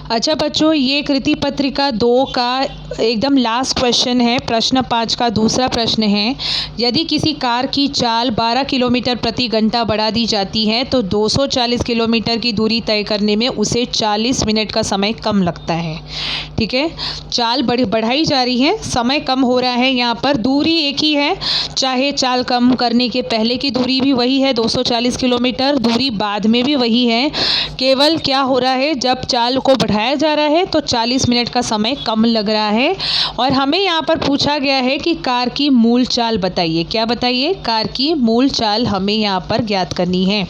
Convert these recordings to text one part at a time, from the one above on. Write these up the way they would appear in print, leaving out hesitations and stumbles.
अच्छा बच्चों, ये कृति पत्रिका 2 का एकदम लास्ट क्वेश्चन है। प्रश्न 5 का दूसरा प्रश्न है, यदि किसी कार की चाल 12 किलोमीटर प्रति घंटा बढ़ा दी जाती है तो 240 किलोमीटर की दूरी तय करने में उसे 40 मिनट का समय कम लगता है। ठीक है, चाल बढ़ाई जा रही है, समय कम हो रहा है। यहाँ पर दूरी एक ही है, चाहे चाल कम करने के पहले की दूरी भी वही है 240 किलोमीटर, दूरी बाद में भी वही है। केवल क्या हो रहा है, जब चाल को बढ़ाया जा रहा है तो 40 मिनट का समय कम लग रहा है। और हमें यहाँ पर पूछा गया है कि कार की मूल चाल बताइए। क्या बताइए? कार की मूल चाल हमें यहाँ पर ज्ञात करनी है।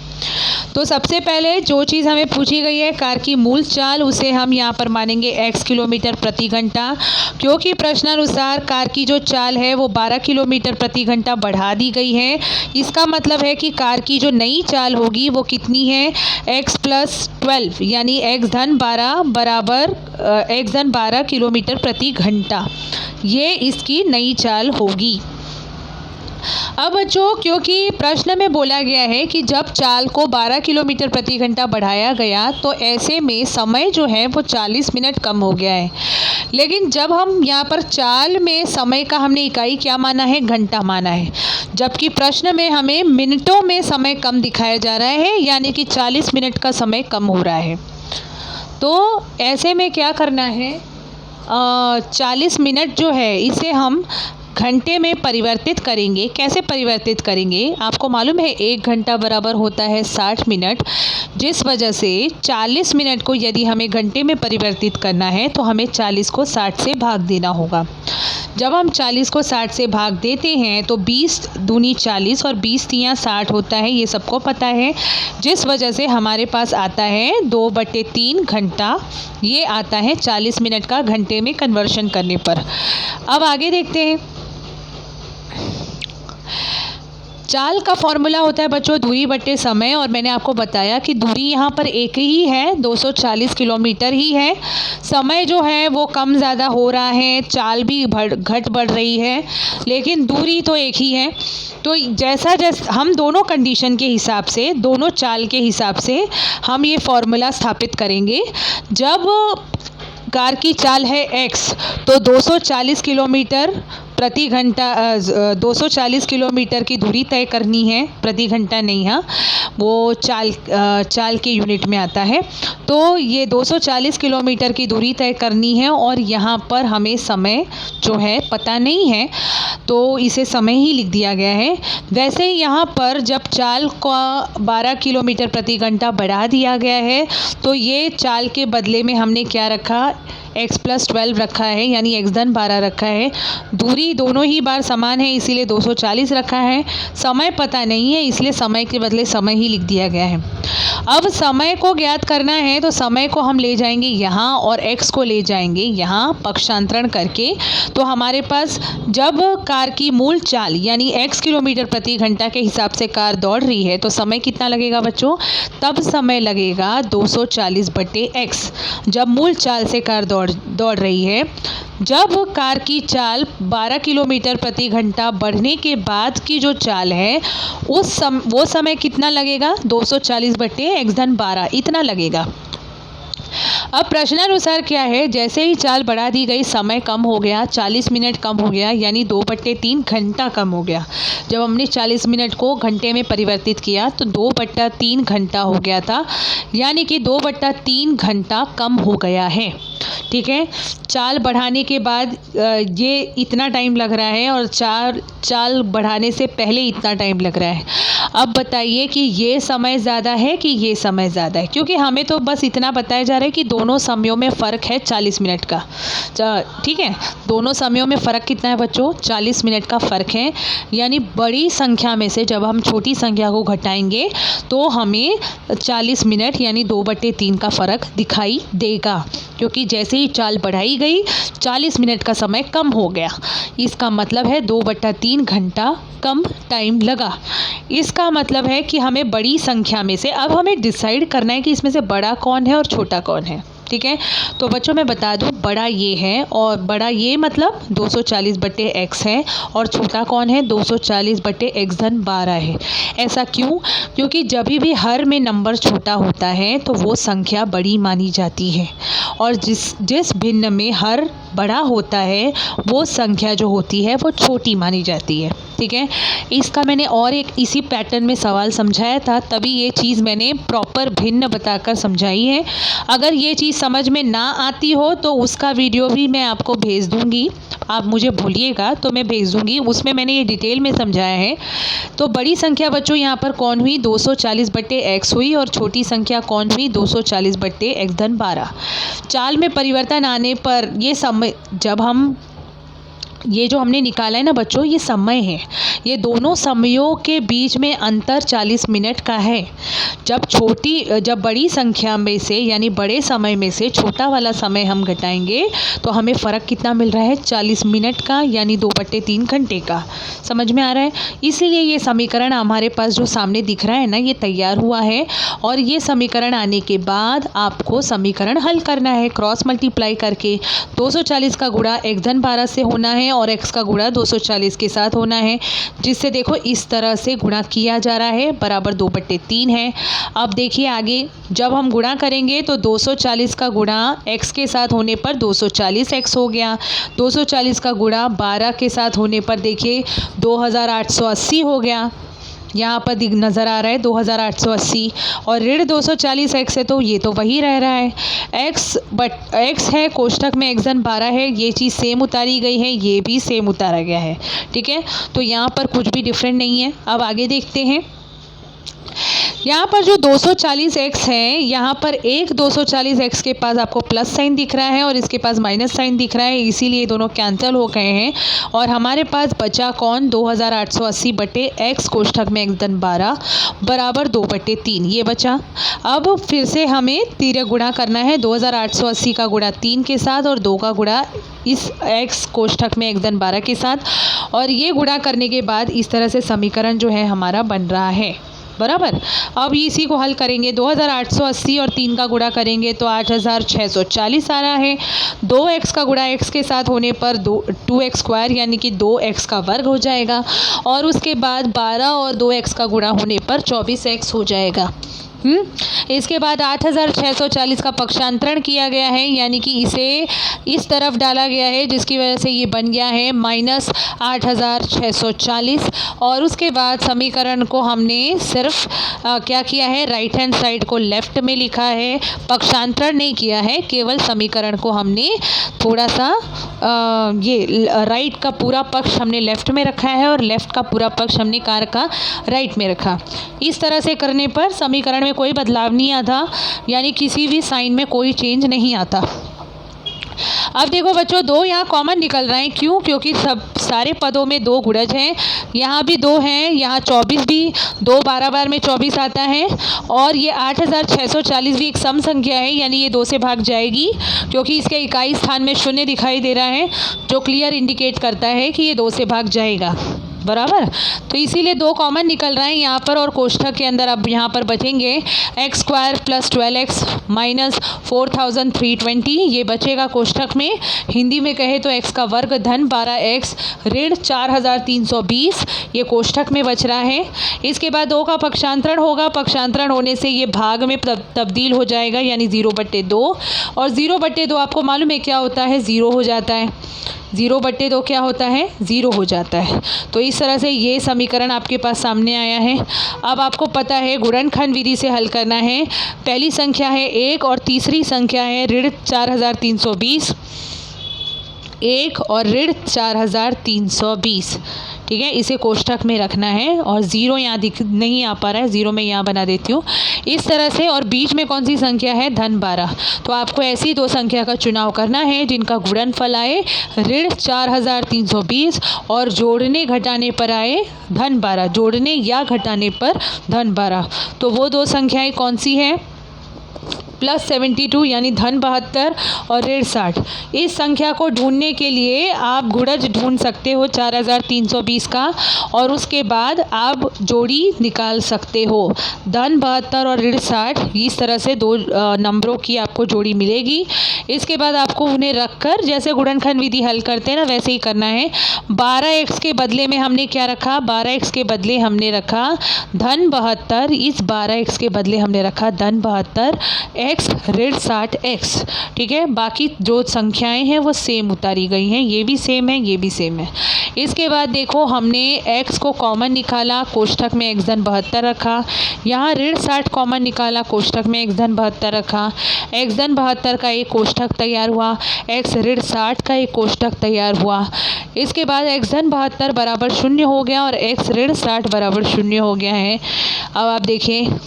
तो सबसे पहले जो चीज़ हमें पूछी गई है कार की मूल चाल, उसे हम यहाँ पर मानेंगे x किलोमीटर प्रति घंटा, क्योंकि प्रश्नानुसार कार की जो चाल है वो 12 किलोमीटर प्रति घंटा बढ़ा दी गई है। इसका मतलब है कि कार की जो नई चाल होगी वो कितनी है, x + 12 यानी x धन 12 बराबर x धन 12 किलोमीटर प्रति घंटा, ये इसकी नई चाल होगी। अब बच्चों, क्योंकि प्रश्न में बोला गया है कि जब चाल को 12 किलोमीटर प्रति घंटा बढ़ाया गया तो ऐसे में समय जो है वो 40 मिनट कम हो गया है। लेकिन जब हम यहाँ पर चाल में समय का हमने इकाई क्या माना है, घंटा माना है, जबकि प्रश्न में हमें मिनटों में समय कम दिखाया जा रहा है, यानी कि 40 मिनट का समय कम हो रहा है। तो ऐसे में क्या करना है, 40 मिनट जो है इसे हम घंटे में परिवर्तित करेंगे। कैसे परिवर्तित करेंगे? आपको मालूम है 1 घंटा बराबर होता है 60 मिनट, जिस वजह से 40 मिनट को यदि हमें घंटे में परिवर्तित करना है तो हमें 40 को 60 से भाग देना होगा। जब हम 40 को 60 से भाग देते हैं तो 20 दूनी 40 और 20 तियाँ 60 होता है, ये सबको पता है, जिस वजह से हमारे पास आता है 2/3 घंटा। ये आता है 40 मिनट का घंटे में कन्वर्शन करने पर। अब आगे देखते हैं। चाल का फॉर्मूला होता है बच्चों दूरी बटे समय, और मैंने आपको बताया कि दूरी यहाँ पर एक ही है, 240 किलोमीटर ही है। समय जो है वो कम ज़्यादा हो रहा है, चाल भी घट बढ़ रही है, लेकिन दूरी तो एक ही है। तो जैसा हम दोनों कंडीशन के हिसाब से, दोनों चाल के हिसाब से हम ये फॉर्मूला स्थापित करेंगे। जब कार की चाल है x तो 240 किलोमीटर प्रति घंटा 240 किलोमीटर की दूरी तय करनी है, प्रति घंटा नहीं, हाँ वो चाल के यूनिट में आता है। तो ये 240 किलोमीटर की दूरी तय करनी है, और यहाँ पर हमें समय जो है पता नहीं है तो इसे समय ही लिख दिया गया है। वैसे यहाँ पर जब चाल का 12 किलोमीटर प्रति घंटा बढ़ा दिया गया है तो ये चाल के बदले में हमने क्या रखा, x + 12 रखा है, यानी x धन 12 रखा है। दूरी दोनों ही बार समान है, इसीलिए 240 रखा है। समय पता नहीं है, इसलिए समय के बदले समय ही लिख दिया गया है। अब समय को ज्ञात करना है तो समय को हम ले जाएंगे यहाँ और x को ले जाएंगे यहाँ पक्षांतरण करके। तो हमारे पास जब कार की मूल चाल यानी x किलोमीटर प्रति घंटा के हिसाब से कार दौड़ रही है तो समय कितना लगेगा बच्चों? तब समय लगेगा 240/x, जब मूल चाल से कार दौड़ रही है। जब कार की चाल 12 किलोमीटर प्रति घंटा बढ़ने के बाद की जो चाल है वो समय कितना लगेगा? 240/x धन 12 इतना लगेगा। अब प्रश्नानुसार क्या है, जैसे ही चाल बढ़ा दी गई समय कम हो गया, 40 मिनट कम हो गया, यानी 2/3 घंटा कम हो गया। जब हमने 40 मिनट को घंटे में परिवर्तित किया तो 2/3 घंटा हो गया था, यानी कि 2/3 घंटा कम हो गया है। ठीक है, चाल बढ़ाने के बाद ये इतना टाइम लग रहा है और चाल बढ़ाने से पहले इतना टाइम लग रहा है। अब बताइए कि ये समय ज़्यादा है कि ये समय ज़्यादा है, क्योंकि हमें तो बस इतना बताया जा रहा है कि दोनों समयों में फ़र्क है 40 मिनट का। ठीक है, दोनों समयों में फ़र्क कितना है बच्चों? 40 मिनट का फ़र्क है, यानी बड़ी संख्या में से जब हम छोटी संख्या को घटाएंगे तो हमें 40 मिनट यानी 2/3 का फ़र्क दिखाई देगा, क्योंकि जैसे ही चाल बढ़ाई गई 40 मिनट का समय कम हो गया। इसका मतलब है 2/3 घंटा कम टाइम लगा। इसका मतलब है कि हमें बड़ी संख्या में से अब हमें डिसाइड करना है कि इसमें से बड़ा कौन है और छोटा कौन है। ठीक है, तो बच्चों मैं बता दूं, बड़ा ये है, और बड़ा ये मतलब 240/x है, और छोटा कौन है? 240/x धन 12 है। ऐसा क्यों? क्योंकि जब भी हर में नंबर छोटा होता है तो वो संख्या बड़ी मानी जाती है, और जिस भिन्न में हर बड़ा होता है वो संख्या जो होती है वो छोटी मानी जाती है। ठीक है, इसका मैंने और एक इसी पैटर्न में सवाल समझाया था, तभी ये चीज़ मैंने प्रॉपर भिन्न बताकर समझाई है। अगर ये चीज़ समझ में ना आती हो तो उसका वीडियो भी मैं आपको भेज दूँगी, आप मुझे भूलिएगा तो मैं भेज दूँगी, उसमें मैंने ये डिटेल में समझाया है। तो बड़ी संख्या बच्चों यहाँ पर कौन हुई, 240/x हुई, और छोटी संख्या कौन हुई, 240/x धन 12। चाल में परिवर्तन आने पर ये समय, जब हम ये जो हमने निकाला है ना बच्चों, ये समय है, ये दोनों समयों के बीच में अंतर 40 मिनट का है। जब बड़ी संख्या में से यानी बड़े समय में से छोटा वाला समय हम घटाएंगे तो हमें फ़र्क कितना मिल रहा है, 40 मिनट का, यानी 2/3 घंटे का। समझ में आ रहा है? इसलिए ये समीकरण हमारे पास जो सामने दिख रहा है ना, ये तैयार हुआ है, और ये समीकरण आने के बाद आपको समीकरण हल करना है क्रॉस मल्टीप्लाई करके। 240 का गुणा x धन 12 से होना है और x का गुणा 240 के साथ होना है, जिससे देखो इस तरह से गुणा किया जा रहा है, बराबर 2/3 है। अब देखिए आगे, जब हम गुणा करेंगे तो 240 का गुणा x के साथ होने पर 240x हो गया, 240 का गुणा 12 के साथ होने पर देखिए 2880 हो गया, यहाँ पर नज़र आ रहा है 2880, और ऋण 240x है तो ये तो वही रह रहा है। x है कोष्ठक में x धन 12 है, ये चीज़ सेम उतारी गई है, ये भी सेम उतारा गया है। ठीक है, तो यहाँ पर कुछ भी डिफरेंट नहीं है। अब आगे देखते हैं, यहाँ पर जो 240x है, यहाँ पर एक 240x के पास आपको प्लस साइन दिख रहा है और इसके पास माइनस साइन दिख रहा है, इसीलिए दोनों कैंसिल हो गए हैं और हमारे पास बचा कौन, 2880/x कोष्ठक में x धन 12 बराबर 2/3, ये बचा। अब फिर से हमें तिर्यक गुणा करना है, 2880 का गुणा 3 के साथ और 2 का गुणा इस x कोष्ठक में x धन 12 के साथ, और ये गुणा करने के बाद इस तरह से समीकरण जो है हमारा बन रहा है, बराबर। अब इसी को हल करेंगे, 2880 और 3 का गुणा करेंगे तो 8640 आ रहा है। 2x का गुणा x के साथ होने पर 2x² यानी कि 2x का वर्ग हो जाएगा, और उसके बाद 12 और 2x का गुणा होने पर 24x हो जाएगा। इसके बाद 8640 का पक्षांतरण किया गया है, यानी कि इसे इस तरफ डाला गया है, जिसकी वजह से ये बन गया है -8640, और उसके बाद समीकरण को हमने सिर्फ क्या किया है, राइट हैंड साइड को लेफ़्ट में लिखा है, पक्षांतरण नहीं किया है, केवल समीकरण को हमने थोड़ा सा ये राइट का पूरा पक्ष हमने लेफ़्ट में रखा है और लेफ़्ट का पूरा पक्ष हमने कार का राइट में रखा। इस तरह से करने पर समीकरण में कोई बदलाव नहीं आता, यानी किसी भी साइन में कोई चेंज नहीं आता। अब देखो बच्चों, 2 यहाँ कॉमन निकल रहे हैं, क्यों, क्योंकि सब सारे पदों में 2 गुणज हैं, यहाँ भी 2 हैं, यहाँ 24 भी 2 12 बार में 24 आता है, और ये 8640 भी एक सम संख्या है, यानी ये 2 से भाग जाएगी, क्योंकि इसके इकाई स्थान में 0 दिखाई दे रहा है, जो क्लियर इंडिकेट करता है कि ये 2 से भाग जाएगा, बराबर। तो इसीलिए 2 कॉमन निकल रहे हैं यहाँ पर, और कोष्ठक के अंदर अब यहाँ पर बचेंगे x² + 12x - 4320, ये बचेगा कोष्ठक में। हिंदी में कहे तो x का वर्ग धन 12x ऋण 4320, ये कोष्ठक में बच रहा है। इसके बाद 2 का पक्षांतरण होगा, पक्षांतरण होने से ये भाग में तब्दील हो जाएगा, यानी 0/2, और 0/2 आपको मालूम है क्या होता है, 0 हो जाता है। 0/2 क्या होता है, 0 हो जाता है। तो इस तरह से ये समीकरण आपके पास सामने आया है। अब आपको पता है गुणनखंड विधि से हल करना है। पहली संख्या है 1 और तीसरी संख्या है ऋण 4320, 1 और ऋण 4320, ठीक है, इसे कोष्ठक में रखना है, और 0 यहाँ दिख नहीं आ पा रहा है, 0 मैं यहाँ बना देती हूँ इस तरह से, और बीच में कौन सी संख्या है, धन 12। तो आपको ऐसी 2 संख्या का चुनाव करना है जिनका गुणनफल आए ऋण 4320 और जोड़ने घटाने पर आए धन 12, जोड़ने या घटाने पर धन 12। तो वो 2 संख्याएँ कौन सी हैं, +72 यानी धन 72 और ऋण 60। इस संख्या को ढूंढने के लिए आप गुणज ढूंढ सकते हो 4320 का, और उसके बाद आप जोड़ी निकाल सकते हो। धन 72 और ऋण 60, इस तरह से 2 नंबरों की आपको जोड़ी मिलेगी। इसके बाद आपको उन्हें रखकर, जैसे गुणनखंड विधि हल करते हैं ना, वैसे ही करना है। 12x के बदले में हमने क्या रखा, 12x के बदले हमने रखा धन 72, इस 12x के बदले हमने रखा धन 72, x ऋण 60x। ठीक है, बाकी जो संख्याएं हैं वो सेम उतारी गई हैं, ये भी सेम है, ये भी सेम है। इसके बाद देखो हमने x को कॉमन निकाला, कोष्ठक में x धन 72 रखा। यहाँ ऋण 60 कॉमन निकाला, कोष्ठक में x धन 72 रखा। x धन 72 का एक कोष्ठक तैयार हुआ, x ऋण 60 का एक कोष्ठक तैयार हुआ। इसके बाद x धन 72 बराबर 0 हो गया और x ऋण 60 बराबर 0 हो गया है। अब आप देखें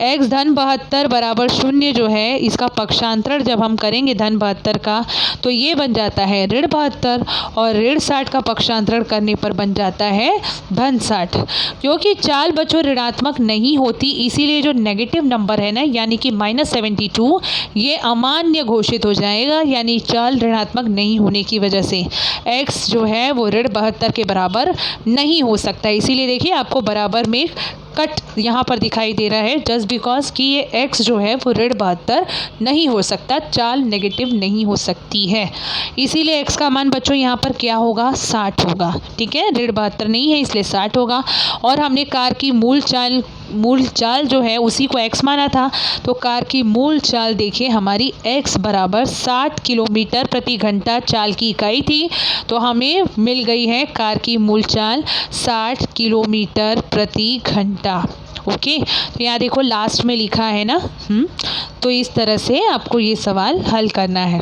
x धन 72 बराबर 0 जो है, इसका पक्षांतरण जब हम करेंगे धन 72 का तो ये बन जाता है ऋण 72 और ऋण 60 का पक्षांतरण करने पर बन जाता है धन 60। क्योंकि चाल बच्चों ऋणात्मक नहीं होती, इसीलिए जो नेगेटिव नंबर है ना यानी कि -72 ये अमान्य घोषित हो जाएगा, यानी चाल ऋणात्मक नहीं होने की वजह से x जो है वो ऋण 72 के बराबर नहीं हो सकता। इसीलिए देखिए आपको बराबर में कट यहाँ पर दिखाई दे रहा है, जस्ट बिकॉज कि ये x जो है वो ऋण 72 नहीं हो सकता, चाल नेगेटिव नहीं हो सकती है। इसीलिए x का मान बच्चों यहाँ पर क्या होगा, 60 होगा। ठीक है, ऋण 72 नहीं है इसलिए 60 होगा। और हमने कार की मूल चाल जो है उसी को x माना था, तो कार की मूल चाल देखिए हमारी x बराबर 60 किलोमीटर प्रति घंटा चाल की इकाई थी, तो हमें मिल गई है कार की मूल चाल 60 किलोमीटर प्रति घंटा। ओके, तो यहाँ देखो लास्ट में लिखा है ना। तो इस तरह से आपको ये सवाल हल करना है।